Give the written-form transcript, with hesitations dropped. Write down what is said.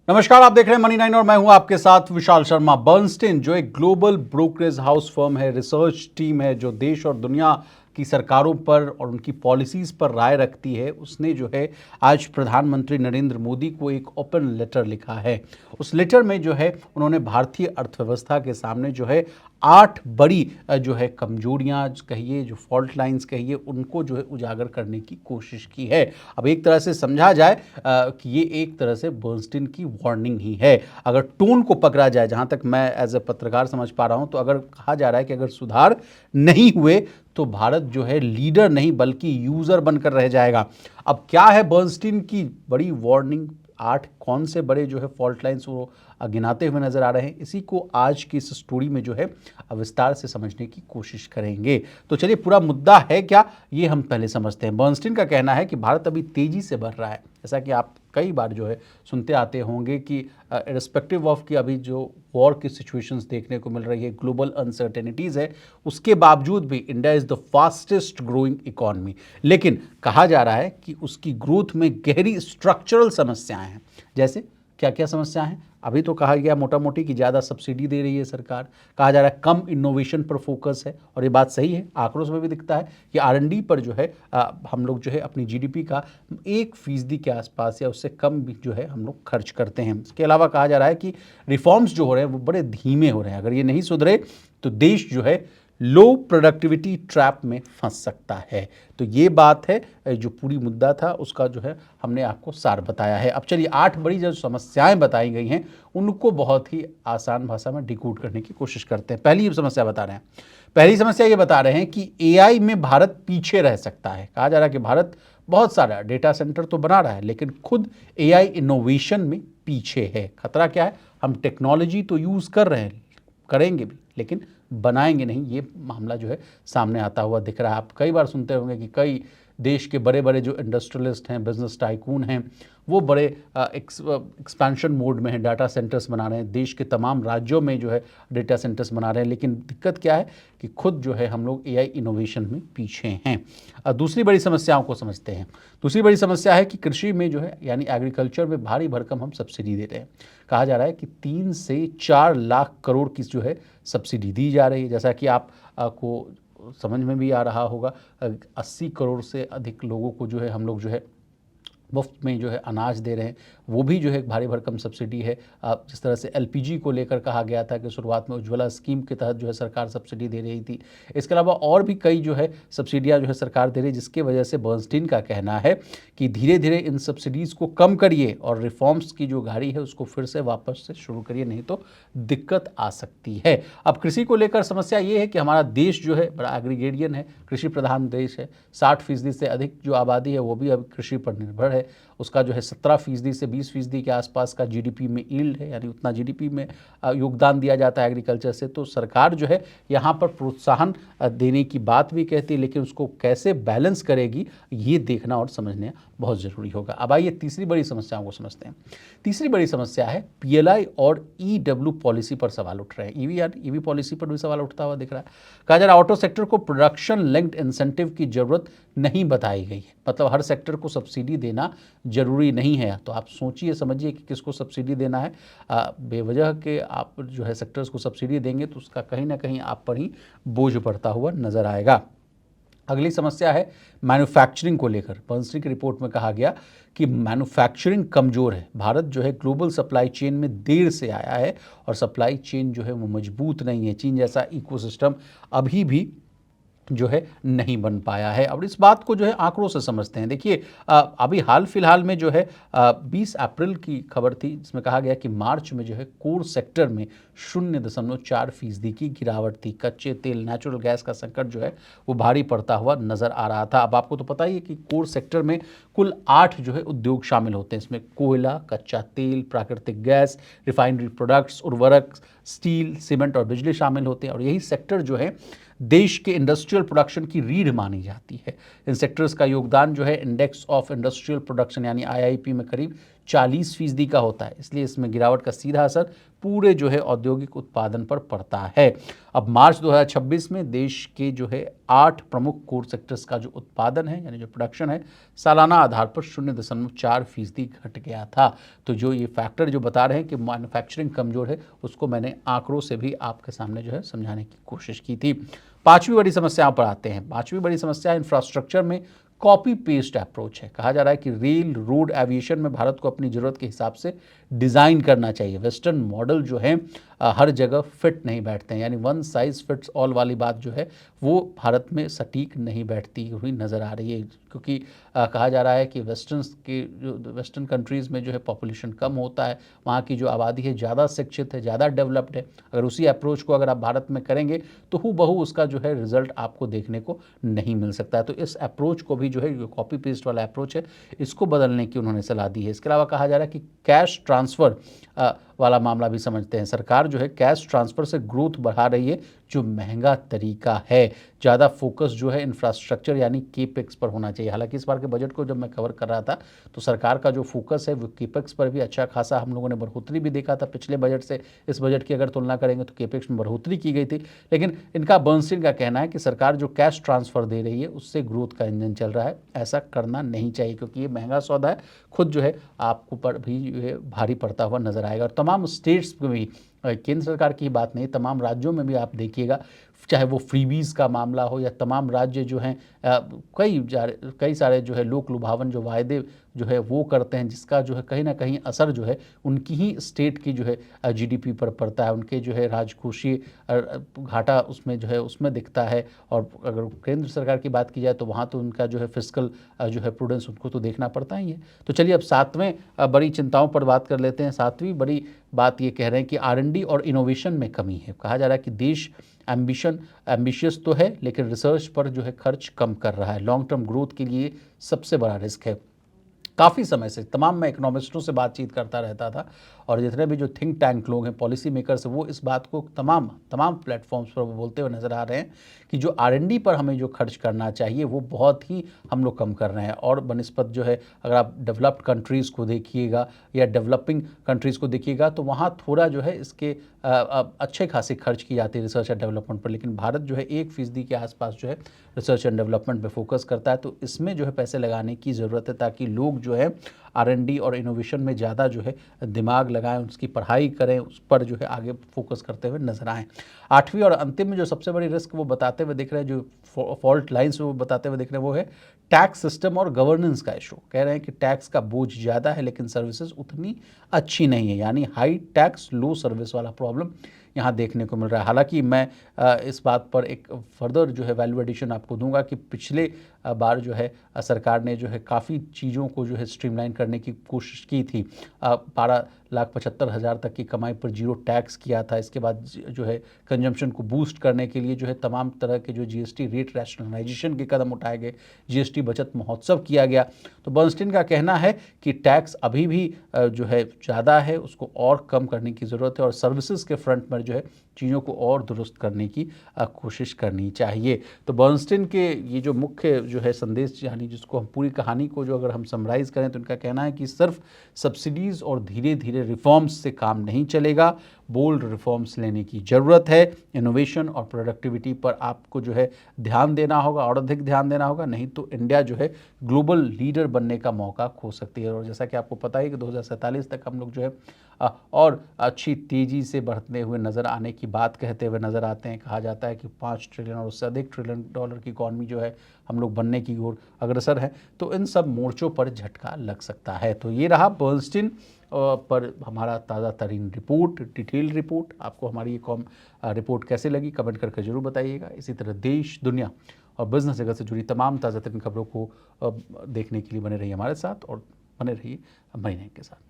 नमस्कार, आप देख रहे हैं मनी 9 और मैं हूं आपके साथ विशाल शर्मा। बर्नस्टीन जो एक ग्लोबल ब्रोकरेज हाउस फर्म है, रिसर्च टीम है जो देश और दुनिया की सरकारों पर और उनकी पॉलिसीज पर राय रखती है, उसने जो है आज प्रधानमंत्री नरेंद्र मोदी को एक ओपन लेटर लिखा है। उस लेटर में जो है उन्होंने भारतीय अर्थव्यवस्था के सामने जो है 8 बड़ी जो है कमजोरियां कहिए, जो फॉल्ट लाइंस कहिए, उनको जो है उजागर करने की कोशिश की है। अब एक तरह से समझा जाए कि ये एक तरह से बर्नस्टीन की वार्निंग ही है। अगर टोन को पकड़ा जाए, जहां तक मैं एज ए पत्रकार समझ पा रहा हूं, तो अगर कहा जा रहा है कि अगर सुधार नहीं हुए तो भारत जो है लीडर नहीं बल्कि यूजर बनकर रह जाएगा। अब क्या है बर्नस्टीन की बड़ी वार्निंग, 8 कौन से बड़े जो है फॉल्ट लाइंस वो गिनाते हुए नजर आ रहे हैं, इसी को आज की इस स्टोरी में जो है विस्तार से समझने की कोशिश करेंगे। तो चलिए, पूरा मुद्दा है क्या ये हम पहले समझते हैं। बर्नस्टीन का कहना है कि भारत अभी तेजी से बढ़ रहा है, जैसा कि आप कई बार जो है सुनते आते होंगे कि रिस्पेक्टिव ऑफ कि अभी जो वॉर की सिचुएशंस देखने को मिल रही है, ग्लोबल अनसर्टेनिटीज़ है, उसके बावजूद भी India is the fastest growing economy. लेकिन कहा जा रहा है कि उसकी ग्रोथ में गहरी स्ट्रक्चरल समस्याएं हैं। जैसे क्या क्या समस्या हैं? अभी तो कहा गया मोटा मोटी कि ज़्यादा सब्सिडी दे रही है सरकार, कहा जा रहा है कम इनोवेशन पर फोकस है, और ये बात सही है। आंकड़ों में भी दिखता है कि R&D पर जो है हम लोग जो है अपनी GDP का 1% के आसपास या उससे कम भी जो है हम लोग खर्च करते हैं। इसके अलावा कहा जा रहा है कि रिफॉर्म्स जो हो रहे हैं वो बड़े धीमे हो रहे हैं। अगर ये नहीं सुधरे तो देश जो है लो प्रोडक्टिविटी ट्रैप में फंस सकता है। तो ये बात है, जो पूरी मुद्दा था उसका जो है हमने आपको सार बताया है। अब चलिए, 8 बड़ी जो समस्याएं बताई गई हैं उनको बहुत ही आसान भाषा में डिकोड करने की कोशिश करते हैं। पहली समस्या बता रहे हैं, पहली समस्या ये बता रहे हैं कि AI में भारत पीछे रह सकता है। कहा जा रहा है कि भारत बहुत सारा डेटा सेंटर तो बना रहा है लेकिन खुद AI इनोवेशन में पीछे है। खतरा क्या है? हम टेक्नोलॉजी तो यूज़ कर रहे हैं, करेंगे भी, लेकिन बनाएंगे नहीं, ये मामला जो है सामने आता हुआ दिख रहा है। आप कई बार सुनते होंगे कि कई देश के बड़े बड़े जो इंडस्ट्रियलिस्ट हैं, बिजनेस टाइकून हैं, वो बड़े एक्सपेंशन मोड में हैं, डाटा सेंटर्स बना रहे हैं, देश के तमाम राज्यों में जो है डेटा सेंटर्स बना रहे हैं। लेकिन दिक्कत क्या है कि खुद जो है हम लोग AI इनोवेशन में पीछे हैं। दूसरी बड़ी समस्याओं को समझते हैं। दूसरी बड़ी समस्या है कि कृषि में जो है यानी एग्रीकल्चर में भारी भरकम हम सब्सिडी दे रहे हैं। कहा जा रहा है कि 3 से 4 लाख करोड़ की जो है सब्सिडी दी जा रही है। जैसा कि आप को समझ में भी आ रहा होगा, 80 करोड़ से अधिक लोगों को जो है हम लोग जो है मुफ्त में जो है अनाज दे रहे हैं, वो भी जो है एक भारी भरकम सब्सिडी है। जिस तरह से LPG को लेकर कहा गया था कि शुरुआत में उज्ज्वला स्कीम के तहत जो है सरकार सब्सिडी दे रही थी। इसके अलावा और भी कई जो है सब्सिडियां जो है सरकार दे रही है, जिसके वजह से बर्नस्टीन का कहना है कि धीरे धीरे इन सब्सिडीज़ को कम करिए और रिफॉर्म्स की जो गाड़ी है उसको फिर से वापस से शुरू करिए, नहीं तो दिक्कत आ सकती है। अब कृषि को लेकर समस्या ये है कि हमारा देश जो है बड़ा एग्रीगेरियन है, कृषि प्रधान देश है। 60% से अधिक जो आबादी है वो भी अब कृषि पर निर्भर है। उसका जो है 17% से 20% के आसपास का GDP में यील्ड है, यानी उतना GDP में योगदान दिया जाता है एग्रीकल्चर से। तो सरकार जो है यहाँ पर प्रोत्साहन देने की बात भी कहती है, लेकिन उसको कैसे बैलेंस करेगी ये देखना और समझना बहुत ज़रूरी होगा। अब आइए तीसरी बड़ी समस्याओं को समझते हैं। तीसरी बड़ी समस्या है PLI और EW पॉलिसी पर सवाल उठ रहे हैं। EV पॉलिसी पर भी सवाल उठता हुआ दिख रहा है। कहा जा रहा है ऑटो सेक्टर को प्रोडक्शन लिंक्ड इंसेंटिव की जरूरत नहीं बताई गई है। मतलब हर सेक्टर को सब्सिडी देना जरूरी नहीं है। तो आप सोचिए समझिए कि किसको सब्सिडी देना है। बेवजह के आप जो है सेक्टर्स को सब्सिडी देंगे तो उसका कहीं ना कहीं आप पर ही बोझ पड़ता हुआ नजर आएगा। अगली समस्या है मैन्युफैक्चरिंग को लेकर। बर्नस्टीन की रिपोर्ट में कहा गया कि मैन्युफैक्चरिंग कमज़ोर है। भारत जो है ग्लोबल सप्लाई चेन में देर से आया है और सप्लाई चेन जो है वो मजबूत नहीं है। चीन जैसा इकोसिस्टम अभी भी जो है नहीं बन पाया है। अब इस बात को जो है आंकड़ों से समझते हैं। देखिए, अभी हाल फिलहाल में जो है 20 अप्रैल की खबर थी, जिसमें कहा गया कि मार्च में जो है कोर सेक्टर में 0.4% की गिरावट थी। कच्चे तेल, नेचुरल गैस का संकट जो है वो भारी पड़ता हुआ नजर आ रहा था। अब आपको तो पता ही है कि कोर सेक्टर में कुल 8 जो है उद्योग शामिल होते हैं। इसमें कोयला, कच्चा तेल, प्राकृतिक गैस, रिफाइनरी प्रोडक्ट्स, उर्वरक, स्टील, सीमेंट और बिजली शामिल होते हैं। और यही सेक्टर जो है देश के इंडस्ट्रियल प्रोडक्शन की रीढ़ मानी जाती है। इन सेक्टर्स का योगदान जो है इंडेक्स ऑफ इंडस्ट्रियल प्रोडक्शन यानी IIP में करीब 40% का होता है, इसलिए इसमें गिरावट का सीधा असर पूरे जो है औद्योगिक उत्पादन पर पड़ता है। अब मार्च 2026 में देश के जो है 8 प्रमुख कोर सेक्टर्स का जो उत्पादन है यानी जो प्रोडक्शन है, सालाना आधार पर 0.4% घट गया था। तो जो ये फैक्टर जो बता रहे हैं कि मैन्युफैक्चरिंग कमज़ोर है, उसको मैंने आंकड़ों से भी आपके सामने जो है समझाने की कोशिश की थी। पांचवी बड़ी समस्या पर आते हैं। पांचवी बड़ी समस्या इंफ्रास्ट्रक्चर में कॉपी पेस्ट अप्रोच है। कहा जा रहा है कि रेल, रोड, एविएशन में भारत को अपनी ज़रूरत के हिसाब से डिज़ाइन करना चाहिए। वेस्टर्न मॉडल जो है हर जगह फिट नहीं बैठते हैं, यानी वन साइज़ फिट्स ऑल वाली बात जो है वो भारत में सटीक नहीं बैठती हुई नज़र आ रही है, क्योंकि कहा जा रहा है कि वेस्टर्न कंट्रीज़ में जो है पॉपुलेशन कम होता है, वहाँ की जो आबादी है ज़्यादा शिक्षित है, ज़्यादा डेवलप्ड है। अगर उसी अप्रोच को अगर आप भारत में करेंगे तो हूबहू उसका जो है रिजल्ट आपको देखने को नहीं मिल सकता है। तो इस अप्रोच को भी जो है जो कॉपी पेस्ट वाला अप्रोच है, इसको बदलने की उन्होंने सलाह दी है। इसके अलावा कहा जा रहा है कि कैश ट्रांसफ़र वाला मामला भी समझते हैं। सरकार जो है कैश ट्रांसफ़र से ग्रोथ बढ़ा रही है, जो महंगा तरीका है। ज़्यादा फोकस जो है इंफ्रास्ट्रक्चर यानी केपेक्स पर होना चाहिए। हालांकि इस बार के बजट को जब मैं कवर कर रहा था तो सरकार का जो फोकस है वो केपेक्स पर भी अच्छा खासा हम लोगों ने बढ़ोतरी भी देखा था। पिछले बजट से इस बजट की अगर तुलना करेंगे तो केपेक्स में बढ़ोतरी की गई थी। लेकिन इनका बर्नस्टीन का कहना है कि सरकार जो कैश ट्रांसफ़र दे रही है उससे ग्रोथ का इंजन चल रहा है। ऐसा करना नहीं चाहिए, क्योंकि ये महंगा सौदा है, खुद जो है आपको पर भी जो है भारी पड़ता हुआ नजर आएगा। और तमाम स्टेट्स में भी, केंद्र सरकार की बात नहीं, तमाम राज्यों में भी आप देखिएगा, चाहे वो फ्रीबीज़ का मामला हो या तमाम राज्य जो हैं कई सारे जो है लोक लुभावन जो वायदे जो है वो करते हैं, जिसका जो है कहीं ना कहीं असर जो है उनकी ही स्टेट की जो है जीडीपी पर पड़ता है, उनके जो है राजकोषीय घाटा उसमें जो है उसमें दिखता है। और अगर केंद्र सरकार की बात की जाए तो वहाँ तो उनका जो है फिस्कल जो है प्रूडेंस उनको तो देखना पड़ता ही है। तो चलिए अब सातवें बड़ी चिंताओं पर बात कर लेते हैं। सातवीं बड़ी बात ये कह रहे हैं कि R&D और इनोवेशन में कमी है। कहा जा रहा है कि देश एम्बिशियस तो है, लेकिन रिसर्च पर जो है खर्च कम कर रहा है। लॉन्ग टर्म ग्रोथ के लिए सबसे बड़ा रिस्क है। काफ़ी समय से तमाम मैं इकोनॉमिस्टों से बातचीत करता रहता था, और जितने भी जो थिंक टैंक लोग हैं, पॉलिसी मेकर्स, वो इस बात को तमाम प्लेटफॉर्म्स पर वो बोलते हुए नज़र आ रहे हैं कि जो R&D पर हमें जो खर्च करना चाहिए वो बहुत ही हम लोग कम कर रहे हैं। और बनिस्बत जो है अगर आप डेवलप्ड कंट्रीज़ को देखिएगा या डेवलपिंग कंट्रीज़ को देखिएगा तो वहाँ थोड़ा जो है इसके अच्छे खासे खर्च की जाती है रिसर्च एंड डेवलपमेंट पर, लेकिन भारत जो है 1% के आसपास जो है रिसर्च एंड डेवलपमेंट पे फोकस करता है। तो इसमें जो है पैसे लगाने की ज़रूरत है, ताकि लोग जो है R&D और इनोवेशन में ज़्यादा जो है दिमाग लगाएं, उसकी पढ़ाई करें, उस पर जो है आगे फोकस करते हुए नजर आएँ। आठवीं और अंतिम में जो सबसे बड़ी रिस्क वो बताते हुए दिख रहे हैं, जो फॉल्ट लाइन्स वो बताते हुए दिख रहे हैं, वो है टैक्स सिस्टम और गवर्नेंस का इशू। कह रहे हैं कि टैक्स का बोझ ज़्यादा है लेकिन सर्विसेज उतनी अच्छी नहीं है, यानी हाई टैक्स लो सर्विस वाला प्रॉब्लम यहाँ देखने को मिल रहा है। हालांकि मैं इस बात पर एक फर्दर जो है वैल्यू एडिशन आपको दूंगा कि पिछले बार जो है सरकार ने जो है काफ़ी चीज़ों को जो है स्ट्रीमलाइन करने की कोशिश की थी। 12,75,000 तक की कमाई पर जीरो टैक्स किया था। इसके बाद जो है कंजम्पशन को बूस्ट करने के लिए जो है तमाम तरह के जो GST रेट रैशनलाइजेशन के कदम उठाए गए, GST बचत महोत्सव किया गया। तो बर्नस्टीन का कहना है कि टैक्स अभी भी जो है ज़्यादा है, उसको और कम करने की ज़रूरत है, और सर्विसेज के फ्रंट पर जो है चीज़ों को और दुरुस्त करने की कोशिश करनी चाहिए। तो बर्नस्टीन के ये जो मुख्य जो है संदेश, यानी जिसको हम पूरी कहानी को जो अगर हम समराइज़ करें तो इनका कहना है कि सिर्फ सब्सिडीज़ और धीरे धीरे रिफॉर्म्स से काम नहीं चलेगा, बोल्ड रिफॉर्म्स लेने की ज़रूरत है। इनोवेशन और प्रोडक्टिविटी पर आपको जो है ध्यान देना होगा, और अधिक ध्यान देना होगा, नहीं तो इंडिया जो है ग्लोबल लीडर बनने का मौका खो सकती है। और जैसा कि आपको पता है कि 2047 तक हम लोग जो है और अच्छी तेज़ी से बढ़ते हुए नज़र आने की बात कहते हुए नज़र आते हैं। कहा जाता है कि 5 ट्रिलियन और उससे अधिक ट्रिलियन डॉलर की इकॉनमी जो है हम लोग बनने की ओर अग्रसर है। तो इन सब मोर्चों पर झटका लग सकता है। तो ये रहा बर्नस्टीन पर हमारा ताज़ा तरीन रिपोर्ट, डिटेल रिपोर्ट। आपको हमारी ये रिपोर्ट कैसे लगी कमेंट करके ज़रूर बताइएगा। इसी तरह देश, दुनिया और बिज़नेस जगत से जुड़ी तमाम ताज़ा तरीन खबरों को देखने के लिए बने रहिए हमारे साथ, और बने रहिए मनी9 के साथ।